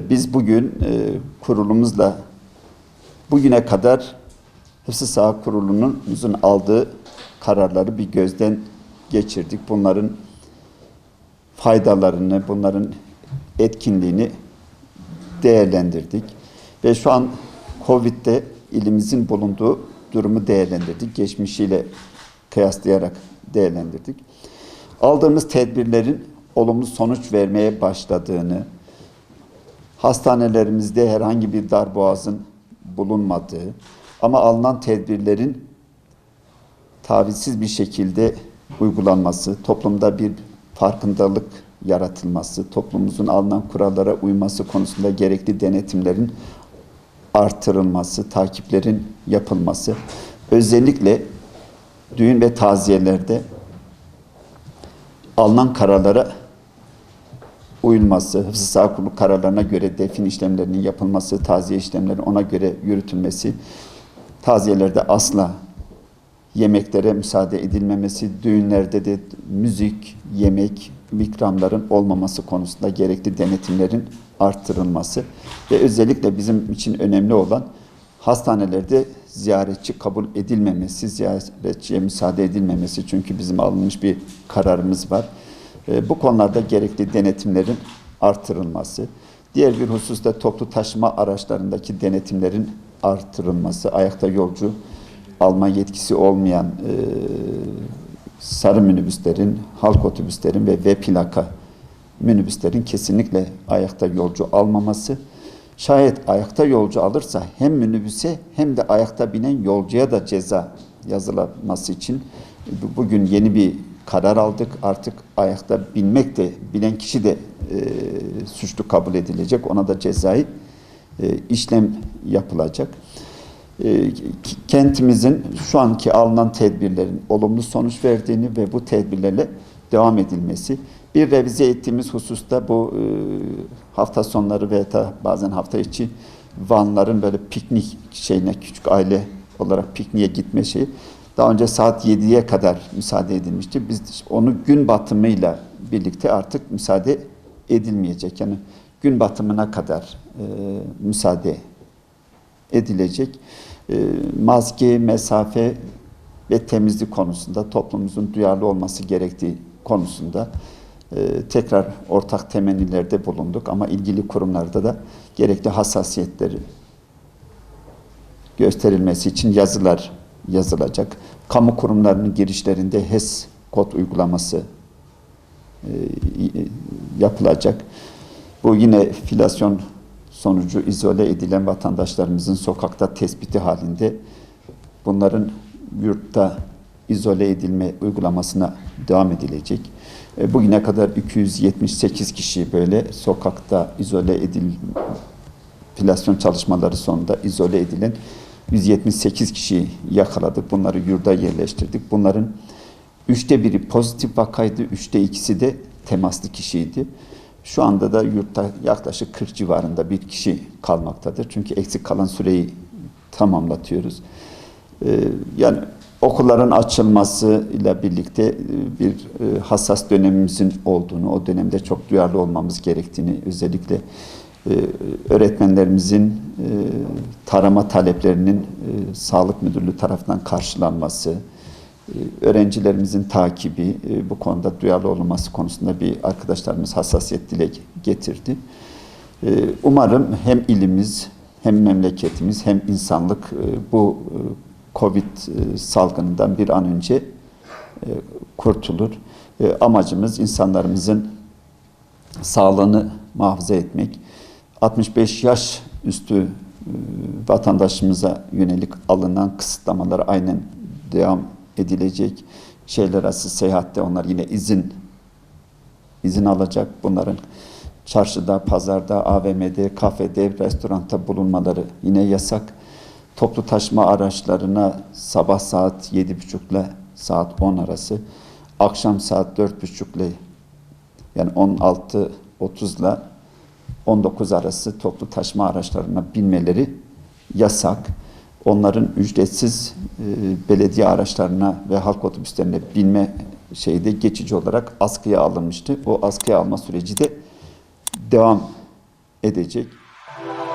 Biz bugün kurulumuzla bugüne kadar Hıfzı Saha Kurulu'nun aldığı kararları bir gözden geçirdik. Bunların faydalarını, bunların etkinliğini değerlendirdik. Ve şu an Covid'de ilimizin bulunduğu durumu değerlendirdik. Geçmişiyle kıyaslayarak değerlendirdik. Aldığımız tedbirlerin olumlu sonuç vermeye başladığını, hastanelerimizde herhangi bir darboğazın bulunmadığı ama alınan tedbirlerin tavizsiz bir şekilde uygulanması, toplumda bir farkındalık yaratılması, toplumumuzun alınan kurallara uyması konusunda gerekli denetimlerin artırılması, takiplerin yapılması, özellikle düğün ve taziyelerde alınan kararlara uyulması, Hıfzı Saha Kurulu kararlarına göre defin işlemlerinin yapılması, taziye işlemlerinin ona göre yürütülmesi, taziyelerde asla yemeklere müsaade edilmemesi, düğünlerde de müzik, yemek, ikramların olmaması konusunda gerekli denetimlerin artırılması ve özellikle bizim için önemli olan hastanelerde ziyaretçi kabul edilmemesi, ziyaretçiye müsaade edilmemesi, çünkü bizim alınmış bir kararımız var. Bu konularda gerekli denetimlerin artırılması. Diğer bir hususta toplu taşıma araçlarındaki denetimlerin artırılması, ayakta yolcu alma yetkisi olmayan sarı minibüslerin, halk otobüslerin ve V plaka minibüslerin kesinlikle ayakta yolcu almaması. Şayet ayakta yolcu alırsa hem minibüse hem de ayakta binen yolcuya da ceza yazılması için bugün yeni bir karar aldık. Artık ayakta binmek de, binen kişi de suçlu kabul edilecek. Ona da cezai işlem yapılacak. Kentimizin şu anki alınan tedbirlerin olumlu sonuç verdiğini ve bu tedbirlerle devam edilmesi. Bir revize ettiğimiz hususta bu hafta sonları veya da bazen hafta içi vanların böyle piknik şeyine, küçük aile olarak pikniğe gitme şeyi daha önce saat 7'ye kadar müsaade edilmişti. Biz onu gün batımıyla birlikte artık müsaade edilmeyecek. Yani gün batımına kadar müsaade edilecek. Maske, mesafe ve temizlik konusunda toplumumuzun duyarlı olması gerektiği konusunda tekrar ortak temennilerde bulunduk ama ilgili kurumlarda da gerekli hassasiyetleri gösterilmesi için yazılar yazılacak. Kamu kurumlarının girişlerinde HES kod uygulaması yapılacak. Bu yine filasyon sonucu izole edilen vatandaşlarımızın sokakta tespiti halinde bunların yurtta izole edilme uygulamasına devam edilecek. Bugüne kadar 278 kişi böyle sokakta filasyon çalışmaları sonunda izole edilen 178 kişiyi yakaladık. Bunları yurda yerleştirdik. Bunların 1/3 pozitif vakaydı, 2/3'ü de temaslı kişiydi. Şu anda da yurtta yaklaşık 40 civarında bir kişi kalmaktadır. Çünkü eksik kalan süreyi tamamlatıyoruz. Yani okulların açılması ile birlikte bir hassas dönemimizin olduğunu, o dönemde çok duyarlı olmamız gerektiğini, özellikle öğretmenlerimizin tarama taleplerinin Sağlık Müdürlüğü tarafından karşılanması, öğrencilerimizin takibi, bu konuda duyarlı olması konusunda bir arkadaşlarımız hassasiyet dile getirdi. Umarım hem ilimiz, hem memleketimiz, hem insanlık bu Covid salgınından bir an önce kurtulur. Amacımız insanlarımızın sağlığını muhafaza etmek. 65 yaş üstü vatandaşımıza yönelik alınan kısıtlamalar aynen devam edilecek. Şehirler arası seyahatte onlar yine izin alacak. Bunların çarşıda, pazarda, AVM'de, kafede, restoranda bulunmaları yine yasak. Toplu taşıma araçlarına sabah saat 7.30 ile saat 10 arası, akşam saat 4.30 ile yani 16.30 ile 19 arası toplu taşıma araçlarına binmeleri yasak. Onların ücretsiz belediye araçlarına ve halk otobüslerine binme şeyi de geçici olarak askıya alınmıştı. O askıya alma süreci de devam edecek. Müzik